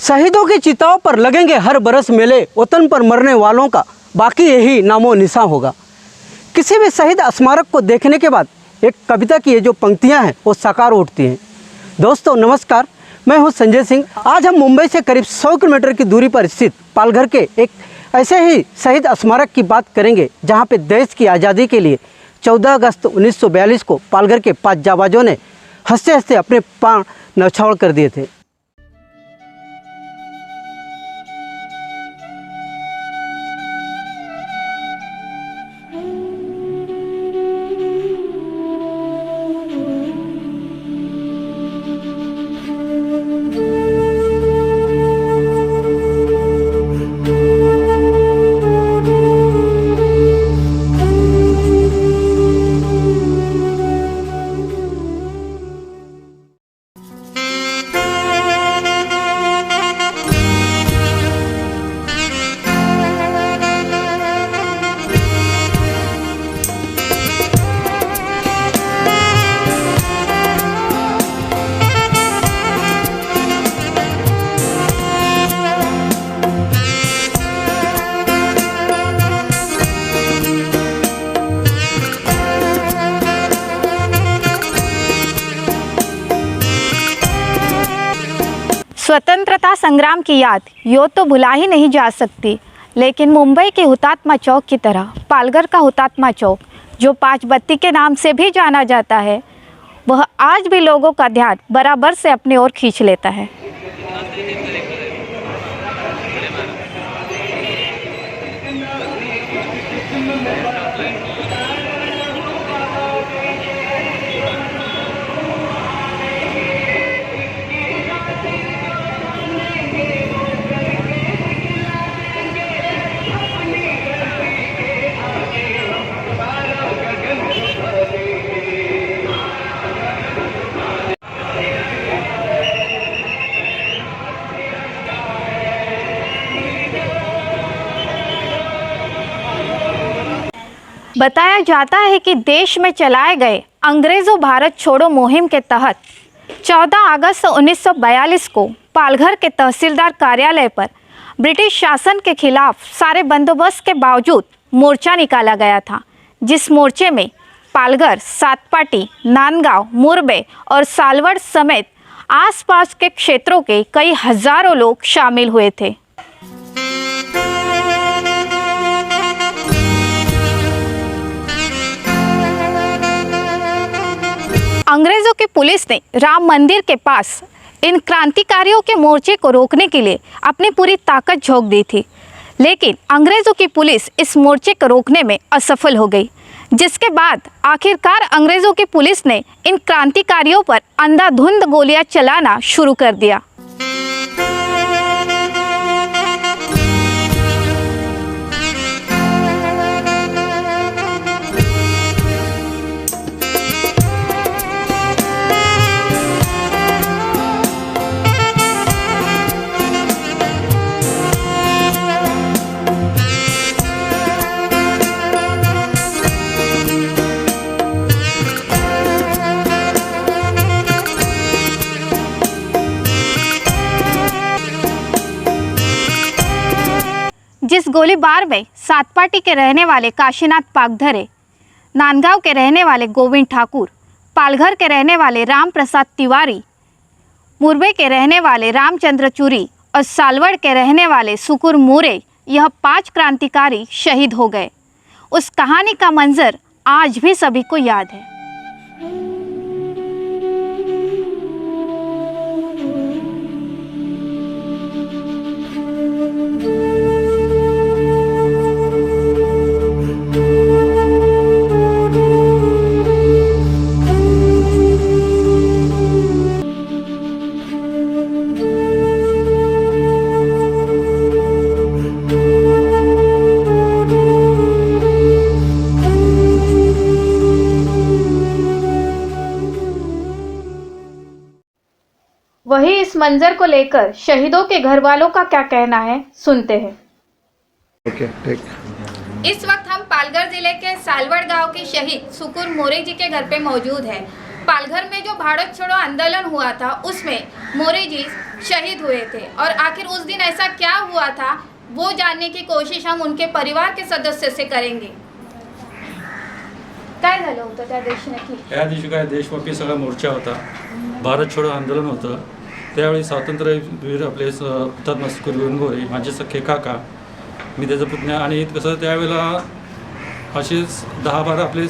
शहीदों की चिताओं पर लगेंगे हर बरस मेले, वतन पर मरने वालों का बाकी यही नामो निशान होगा। किसी भी शहीद स्मारक को देखने के बाद एक कविता की ये जो पंक्तियां हैं वो साकार उठती हैं। दोस्तों नमस्कार, मैं हूं संजय सिंह। आज हम मुंबई से करीब 100 किलोमीटर की दूरी पर स्थित पालघर के एक ऐसे ही शहीद स्मारक की बात करेंगे जहां पे देश की आज़ादी के लिए 14 अगस्त 1942 को पालघर के 5 जाबाजों ने हंसते हंसते अपने प्राण न्यौछावर कर दिए थे। स्वतंत्रता संग्राम की याद यूँ तो भुला ही नहीं जा सकती, लेकिन मुंबई के हुतात्मा चौक की तरह पालघर का हुतात्मा चौक, जो 5 बत्ती के नाम से भी जाना जाता है, वह आज भी लोगों का ध्यान बराबर से अपनी ओर खींच लेता है। बताया जाता है कि देश में चलाए गए अंग्रेज़ों भारत छोड़ो मुहिम के तहत 14 अगस्त 1942 को पालघर के तहसीलदार कार्यालय पर ब्रिटिश शासन के खिलाफ सारे बंदोबस्त के बावजूद मोर्चा निकाला गया था, जिस मोर्चे में पालघर, सातपाटी, नांदगांव, मुरबे और सालवड़ समेत आसपास के क्षेत्रों के कई हजारों लोग शामिल हुए थे। अंग्रेजों की पुलिस ने राम मंदिर के पास इन क्रांतिकारियों के मोर्चे को रोकने के लिए अपनी पूरी ताकत झोंक दी थी, लेकिन अंग्रेजों की पुलिस इस मोर्चे को रोकने में असफल हो गई, जिसके बाद आखिरकार अंग्रेजों की पुलिस ने इन क्रांतिकारियों पर अंधाधुंध गोलियां चलाना शुरू कर दिया। जिस गोलीबार में सातपाटी के रहने वाले काशीनाथ पागधरे, नांदगांव के रहने वाले गोविंद ठाकुर, पालघर के रहने वाले राम प्रसाद तिवारी, मुरबे के रहने वाले रामचंद्र चूरी और सालवड़ के रहने वाले सुकुर मोरे, यह 5 क्रांतिकारी शहीद हो गए। उस कहानी का मंजर आज भी सभी को याद है। वही इस मंजर को लेकर शहीदों के घर वालों का क्या कहना है, सुनते हैं। इस वक्त हम पालघर जिले के सालवड़ गांव के शहीद सुकुर मोरे जी के घर पे मौजूद हैं। पालघर में जो भारत छोड़ो आंदोलन हुआ था उसमें मोरे जी शहीद हुए थे और आखिर उस दिन ऐसा क्या हुआ था वो जानने की कोशिश हम उनके परिवार के सदस्य से करेंगे। काय झालं होतं त्या दिवशी नक्की? या दिवशी काय देशव्यापी सगळा मोर्चा होता, भारत छोडो आंदोलन होतं. त्यावेळी स्वातंत्र्यवीर आपले हुतात्मा सुखदेव गोरे माझे सख्खे काका, मी त्याचा पुतण्या आणि कसं त्यावेळेला असेच 10-12 आपले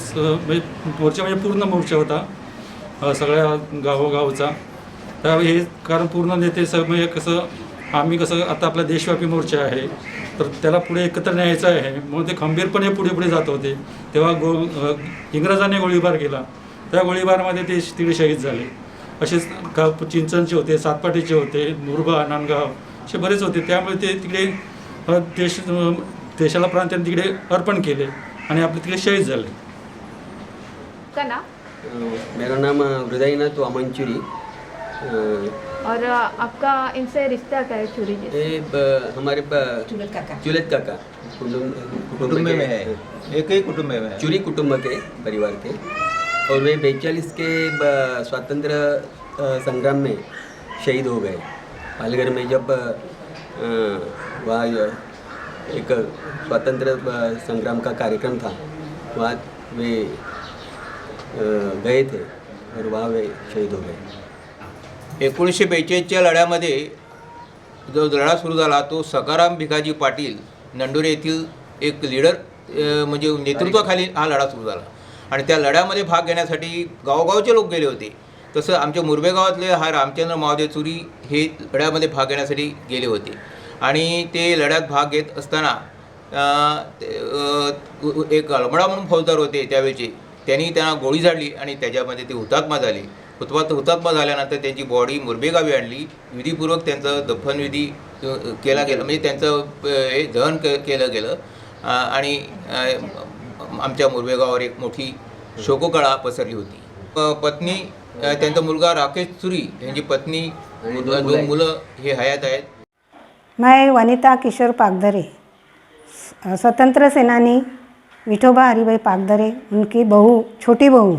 मोर्चा म्हणजे पूर्ण मोर्चा होता सगळ्या गावोगावचा. त्यावेळी हे कारण पूर्ण नेते म्हणजे कसं आम्ही कसं आता आपला देशव्यापी मोर्चा आहे तर त्याला पुढे एकत्र न्यायचं आहे म्हणून ते खंबीरपणे पुढे जात होते. तेव्हा इंग्रजांनी गोळीबार केला, त्या गोळीबारामध्ये ते तिकडे शहीद झाले. असेच चिंचणचे होते, सातपाटीचे होते, मुरबा, नांदगाव असे बरेच होते. त्यामुळे ते तिकडे देशाला प्राण त्यांनी तिकडे अर्पण केले आणि आपले तिकडे शहीद झाले. का ना? मेरा नाम हृदयनाथ वामनचुरी. और आपका इनसे रिश्ता क्या है चूरी जी? हमारे चुलत काका कुटुंब में है, एक ही कुटुंब में है, चुरी कुटुंब के परिवार के. और वे 42 के स्वतंत्र संग्राम में शहीद हो गए. पालघर में जब वहाँ एक स्वतंत्र संग्राम का कार्यक्रम था वहाँ वे गए थे और वहाँ वे शहीद हो गए. 1942च्या लढ्यामध्ये जो लढा सुरू झाला तो सखाराम भिकाजी पाटील नंडोरे येथील एक लीडर म्हणजे नेतृत्वाखाली हा लढा सुरू झाला आणि त्या लढ्यामध्ये भाग घेण्यासाठी गावोगावचे लोक गेले होते. तसं आमच्या मुरबे गावातले हा रामचंद्र महादेव चुरी हे लढ्यामध्ये भाग घेण्यासाठी गेले होते आणि ते लढ्यात भाग घेत असताना एक अलमडा म्हणून फौजदार होते त्यावेळेचे, त्यांनी त्यांना गोळी झाडली आणि त्याच्यामध्ये ते हुतात्मा झाले. हुतात्मा झाल्यानंतर त्यांची बॉडी मुरबे गावी आणली, विधीपूर्वक त्यांचं दफनविधी केला गेला, म्हणजे त्यांचं हे दहन केलं गेलं आणि आमच्या मुरबे गावावर एक मोठी शोककळा पसरली होती. पत्नी त्यांचा मुलगा राकेश चुरी यांची पत्नी 2 मुलं हे हयात आहेत. मैं वनिता किशोर पागधरे, स्वतंत्र सेनानी विठोबा हरिभाई पागधरे, उनकी बहू, छोटी बहू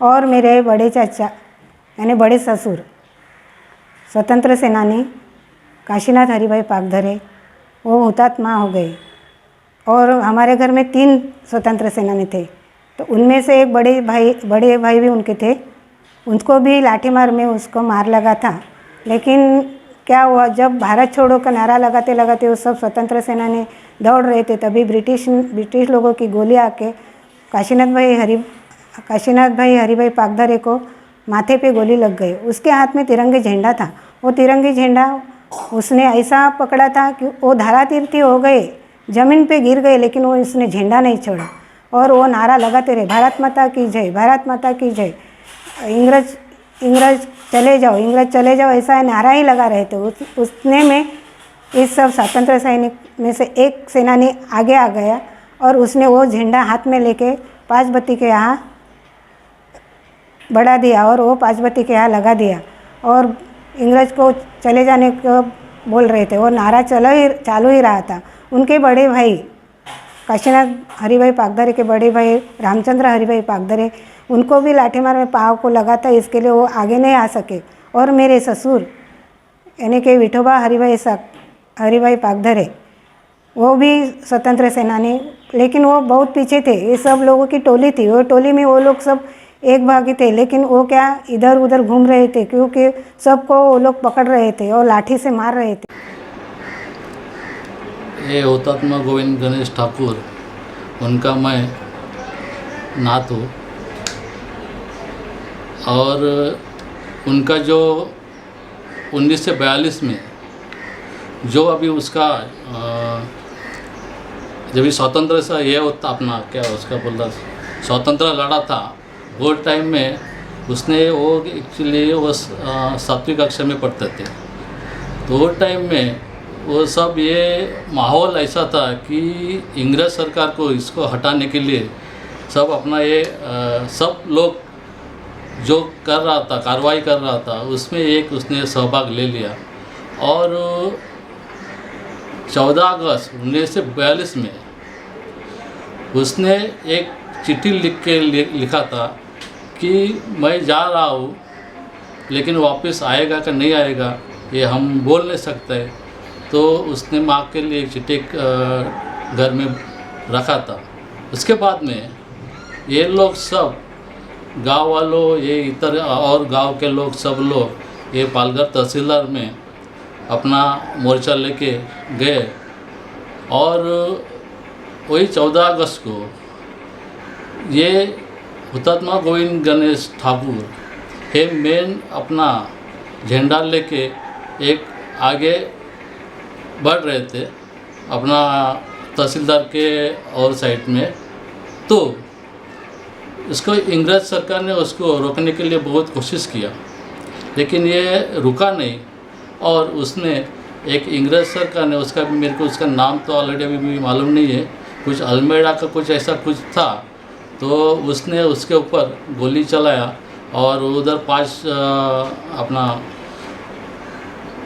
और मेरे बड़े चाचा यानी बड़े ससुर स्वतंत्र सेनानी काशीनाथ हरिभाई पागधरे, वो हुतात्मा हो गए. और हमारे घर में 3 स्वतंत्र सेनानी थे, तो उनमें से एक बड़े भाई भी उनके थे. उनको भी लाठीमार में उसको मार लगा था. लेकिन क्या हुआ, जब भारत छोड़ो का नारा लगाते लगाते वो सब स्वतंत्र सेनानी दौड़ रहे थे, तभी ब्रिटिश लोगों की गोली आके काशीनाथ भाई हरिभाई पागधरे को माथे पे गोली लग गई. उसके हाथ में तिरंगे झंडा था. वो तिरंगी झंडा उसने ऐसा पकड़ा था कि वो धारातीर्थी हो गए, ज़मीन पे गिर गए, लेकिन वो इसने झंडा नहीं छोड़ा और वो नारा लगाते रहे, भारत माता की जय, भारत माता की जय, इंग्रज चले जाओ, ऐसा नारा ही लगा रहे थे. उसने में इस सब स्वतंत्र सैनिक में से एक सेनानी आगे आ गया और उसने वो झंडा हाथ में लेके 5 बत्ती के यहाँ बढ़ा दिया और वो 5 बत्ती के यहाँ लगा दिया और इंग्रज को चले जाने को बोल रहे थे. वो नारा चालू ही रहा था. उनके बड़े भाई काशीनाथ हरिभाई पागधरे के बड़े भाई रामचंद्र हरिभाई पागधरे, उनको भी लाठीमार में पाँव को लगा था, इसके लिए वो आगे नहीं आ सके. और मेरे ससुर यानी कि विठोबा हरिभाई पागधरे, वो भी स्वतंत्र सेनानी, लेकिन वो बहुत पीछे थे. ये सब लोगों की टोली थी, वो टोली में वो लोग सब एक भागी थे, लेकिन वो क्या इधर उधर घूम रहे थे क्योंकि सबको वो लोग पकड़ रहे थे और लाठी से मार रहे थे. ये हुतात्मा गोविंद गणेश ठाकुर, उनका मैं नात हूँ और उनका जो 1942 में जो अभी उसका जब भी स्वतंत्र सा ये होता अपना क्या उसका बोलता स्वतंत्र लड़ा था, वो टाइम में उसने वो एक्चुअली वो 7वीं कक्षा में पढ़ते थे. तो वो टाइम में वो सब ये माहौल ऐसा था कि इंग्रज सरकार को इसको हटाने के लिए सब अपना ये सब लोग जो कर रहा था, कार्रवाई कर रहा था, उसमें एक उसने सहभाग ले लिया. और 14 अगस्त 1942 में उसने एक चिट्ठी लिखा था कि मैं जा रहा हूँ, लेकिन वापस आएगा कि नहीं आएगा ये हम बोल नहीं सकते। तो उसने माँ के लिए एक चिट्ठी घर में रखा था। उसके बाद में ये लोग सब गांव वालों, ये इतर और गांव के लोग, सब लोग ये पालघर तहसीलदार में अपना मोर्चा लेके गए और वही 14 अगस्त को ये हुतात्मा गोविंद गणेश ठाकुर ये मेन अपना झंडा लेके एक आगे बढ़ रहे थे अपना तहसीलदार के और साइड में। तो इसको इंग्रज सरकार ने उसको रोकने के लिए बहुत कोशिश किया, लेकिन ये रुका नहीं। और उसने एक इंग्रज सरकार ने उसका भी, मेरे को उसका नाम तो ऑलरेडी अभी भी मालूम नहीं है, कुछ अल्मेडा का कुछ ऐसा कुछ था, तो उसने उसके ऊपर गोली चलाया और उधर 5 अपना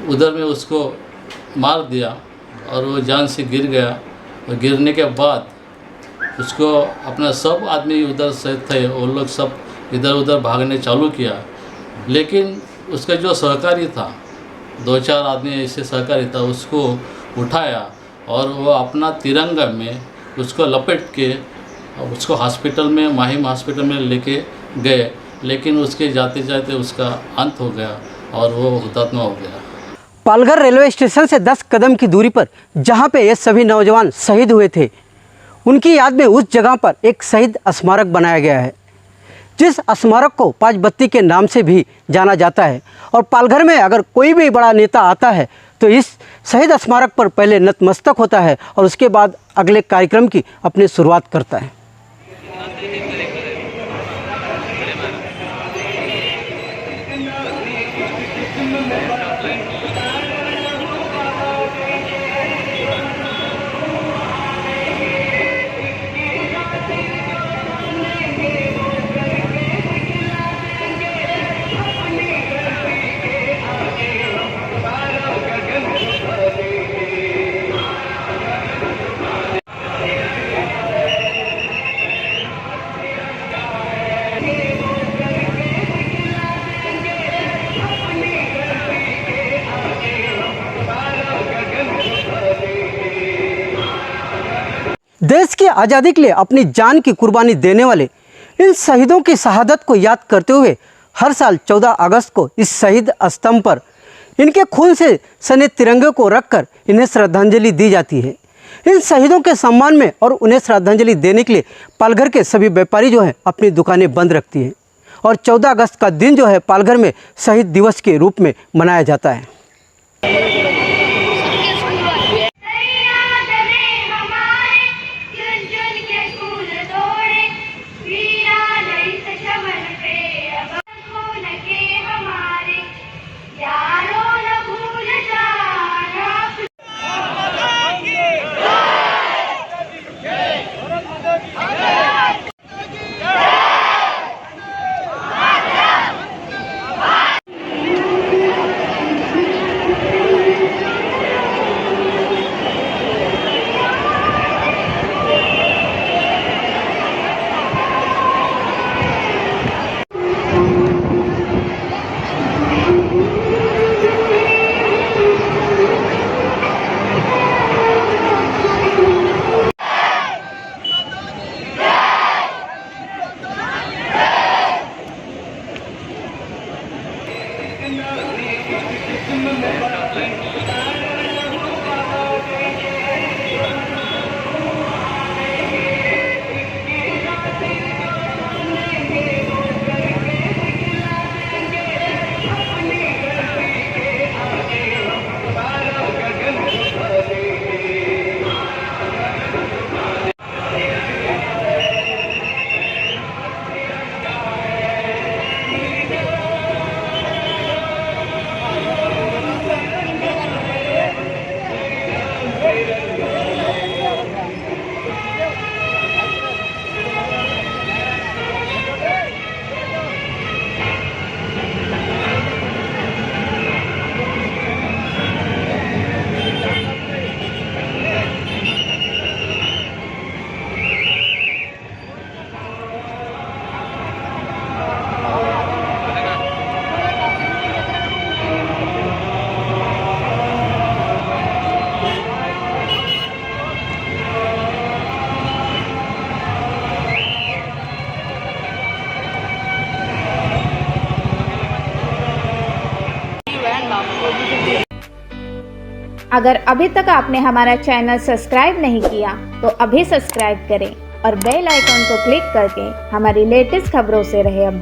उधर में उसको मार दिया और वो जान से गिर गया। और गिरने के बाद उसको अपना सब आदमी उधर से थे वो लोग सब इधर उधर भागने चालू किया, लेकिन उसका जो सहकारी था, 2-4 आदमी ऐसे सहकारी था, उसको उठाया और वो अपना तिरंगा में उसको लपेट के उसको हॉस्पिटल में, माहिम हॉस्पिटल में लेके गए, लेकिन उसके जाते जाते उसका अंत हो गया और वो हुतात्मा हो गया। पालघर रेलवे स्टेशन से 10 कदम की दूरी पर जहां पे ये सभी नौजवान शहीद हुए थे, उनकी याद में उस जगह पर एक शहीद स्मारक बनाया गया है, जिस स्मारक को 5 बत्ती के नाम से भी जाना जाता है। और पालघर में अगर कोई भी बड़ा नेता आता है तो इस शहीद स्मारक पर पहले नतमस्तक होता है और उसके बाद अगले कार्यक्रम की अपनी शुरुआत करता है। देश की आज़ादी के लिए अपनी जान की कुर्बानी देने वाले इन शहीदों की शहादत को याद करते हुए हर साल 14 अगस्त को इस शहीद स्तंभ पर इनके खून से सने तिरंगे को रखकर इन्हें श्रद्धांजलि दी जाती है। इन शहीदों के सम्मान में और उन्हें श्रद्धांजलि देने के लिए पालघर के सभी व्यापारी जो हैं अपनी दुकानें बंद रखती हैं और 14 अगस्त का दिन जो है पालघर में शहीद दिवस के रूप में मनाया जाता है। अगर अभी तक आपने हमारा चैनल सब्सक्राइब नहीं किया तो अभी सब्सक्राइब करें और बेल आइकन को क्लिक करके हमारी लेटेस्ट खबरों से रहे अपडेट।